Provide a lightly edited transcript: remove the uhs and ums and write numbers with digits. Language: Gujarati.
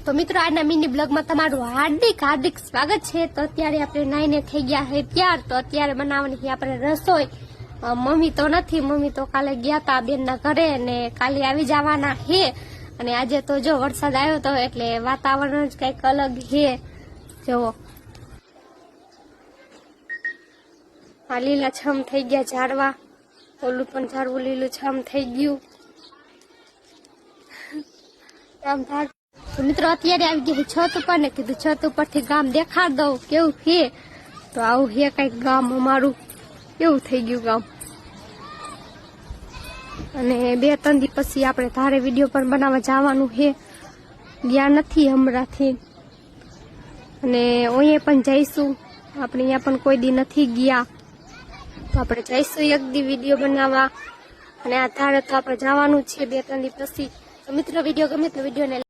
તો મિત્રો આજના મિની બ્લોગમાં તમારું હાર્દિક સ્વાગત છે। તો અત્યારે આપણે નાઈને થઈ ગયા છે ત્યાર। તો અત્યારે બનાવવાની છે આપણે રસોઈ। મમ્મી તો નથી, મમ્મી તો કાલે ગયા તા બેનના ઘરે ને કાલે આવી જવાના છે। અને આજે તો જો વરસાદ આવ્યો તો એટલે વાતાવરણ જ કઈક અલગ છે। જુઓ આ લીલાછમ થઈ ગયા ઝાડવા, ઓલું પણ ઝાડવું લીલુંછમ થઈ ગયું। તો મિત્રો અત્યારે આવી ગયા છત ઉપર ને કીધું છત ઉપરથી ગામ દેખાડ દઉં કેવું છે। તો આવું છે કઈક ગામ અમારું, કેવું થઈ ગયું ગામ। અને 2-3 દી પછી આપણે ધારે વિડીયો પણ બનાવવા જવાનું છે, ગયા નથી હમણાંથી। અને અહીંયા પણ જઈશું, આપણે અહીંયા પણ કોઈ દી નથી ગયા, તો આપણે જઈશું એક દી વિડીયો બનાવવા। અને આ ધારે તો આપણે જવાનું છે 2-3 દી પછી। તો મિત્રો વિડીયો ગમે તો વિડીયોને